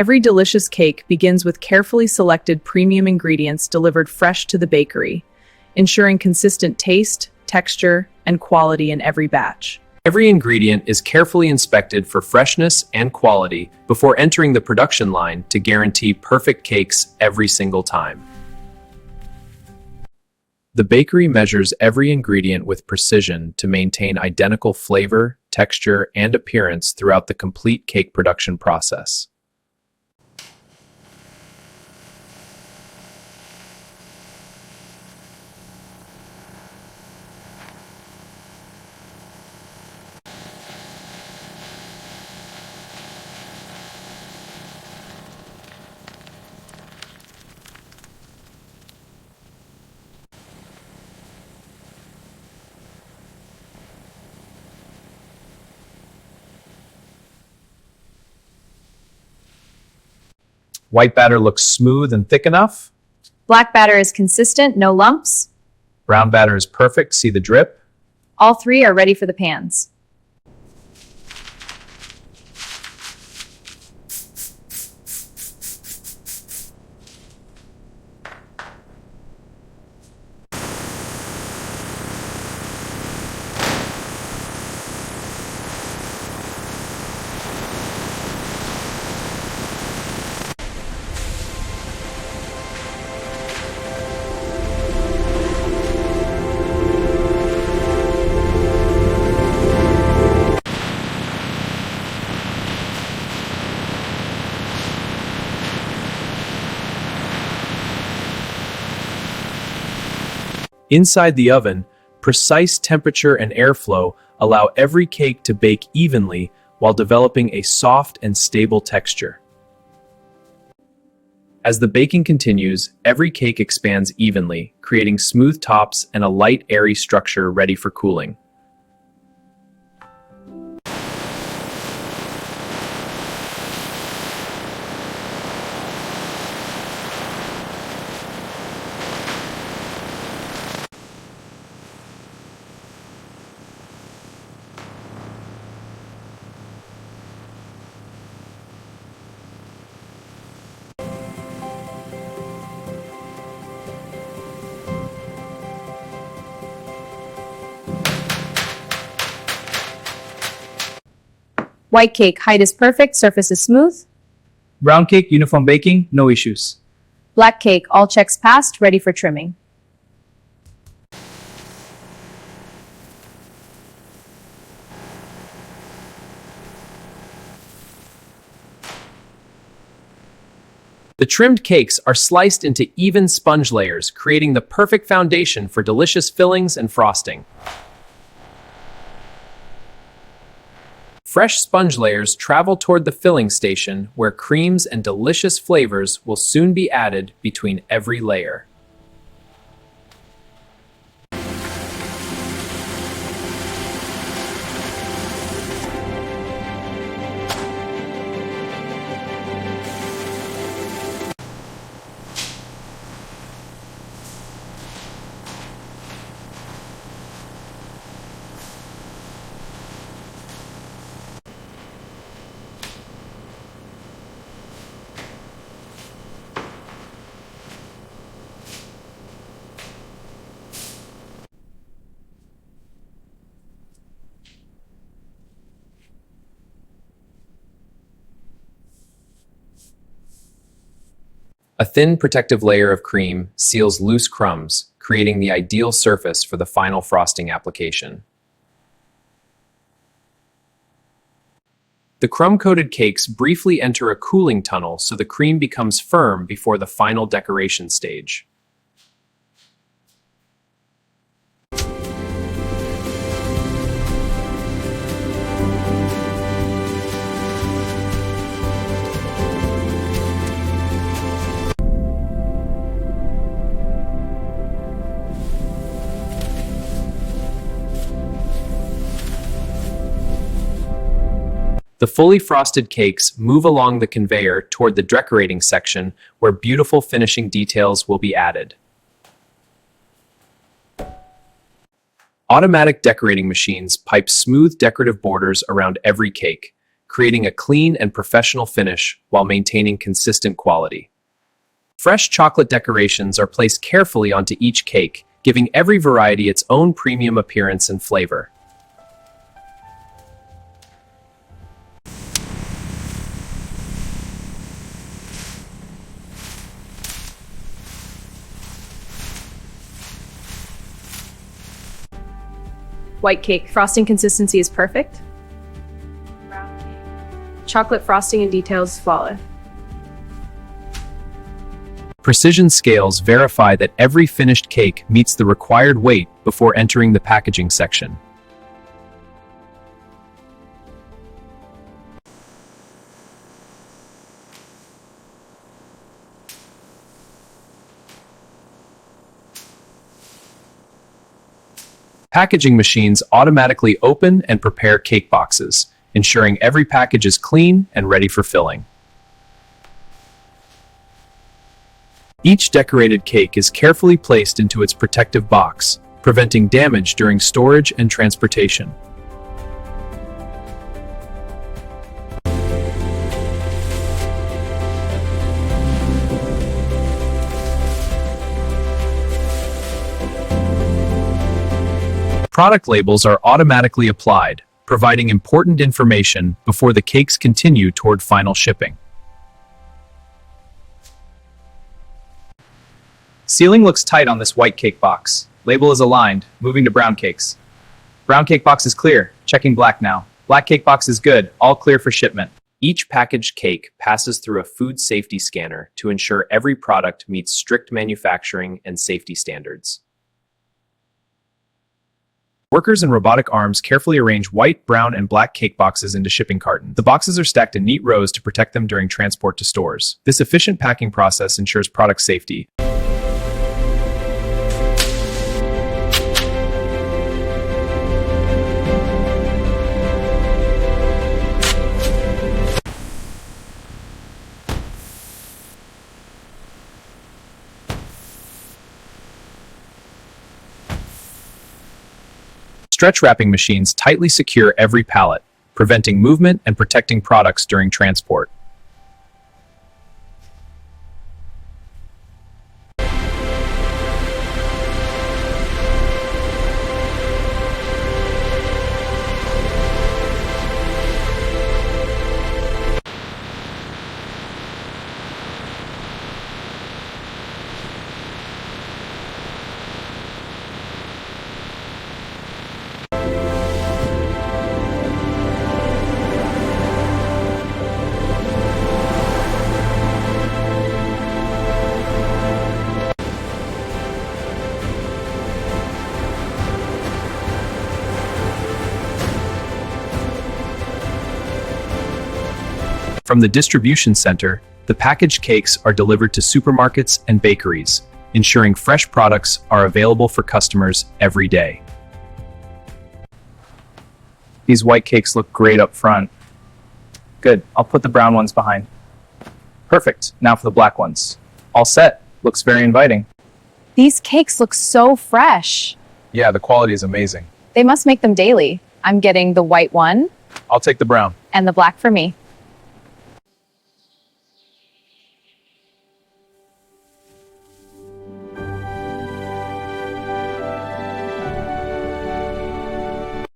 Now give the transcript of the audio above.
Every delicious cake begins with carefully selected premium ingredients delivered fresh to the bakery, ensuring consistent taste, texture, and quality in every batch. Every ingredient is carefully inspected for freshness and quality before entering the production line to guarantee perfect cakes every single time. The bakery measures every ingredient with precision to maintain identical flavor, texture, and appearance throughout the complete cake production process. White batter looks smooth and thick enough. Black batter is consistent, no lumps. Brown batter is perfect, see the drip? All three are ready for the pans. Inside the oven, precise temperature and airflow allow every cake to bake evenly while developing a soft and stable texture. As the baking continues, every cake expands evenly, creating smooth tops and a light, airy structure ready for cooling. White cake, height is perfect, surface is smooth. Brown cake, uniform baking, no issues. Black cake, all checks passed, ready for trimming. The trimmed cakes are sliced into even sponge layers, creating the perfect foundation for delicious fillings and frosting. Fresh sponge layers travel toward the filling station, where creams and delicious flavors will soon be added between every layer. A thin protective layer of cream seals loose crumbs, creating the ideal surface for the final frosting application. The crumb-coated cakes briefly enter a cooling tunnel so the cream becomes firm before the final decoration stage. The fully frosted cakes move along the conveyor toward the decorating section, where beautiful finishing details will be added. Automatic decorating machines pipe smooth decorative borders around every cake, creating a clean and professional finish while maintaining consistent quality. Fresh chocolate decorations are placed carefully onto each cake, giving every variety its own premium appearance and flavor. White cake. Frosting consistency is perfect. Chocolate frosting and details flawless. Precision scales verify that every finished cake meets the required weight before entering the packaging section. Packaging machines automatically open and prepare cake boxes, ensuring every package is clean and ready for filling. Each decorated cake is carefully placed into its protective box, preventing damage during storage and transportation. Product labels are automatically applied, providing important information before the cakes continue toward final shipping. Sealing looks tight on this white cake box. Label is aligned, moving to brown cakes. Brown cake box is clear, checking black now. Black cake box is good, all clear for shipment. Each packaged cake passes through a food safety scanner to ensure every product meets strict manufacturing and safety standards. Workers in robotic arms carefully arrange white, brown, and black cake boxes into shipping cartons. The boxes are stacked in neat rows to protect them during transport to stores. This efficient packing process ensures product safety. Stretch wrapping machines tightly secure every pallet, preventing movement and protecting products during transport. From the distribution center, the packaged cakes are delivered to supermarkets and bakeries, ensuring fresh products are available for customers every day. These white cakes look great up front. Good, I'll put the brown ones behind. Perfect, now for the black ones. All set, looks very inviting. These cakes look so fresh. Yeah, the quality is amazing. They must make them daily. I'm getting the white one I'll take the brown. and the black for me.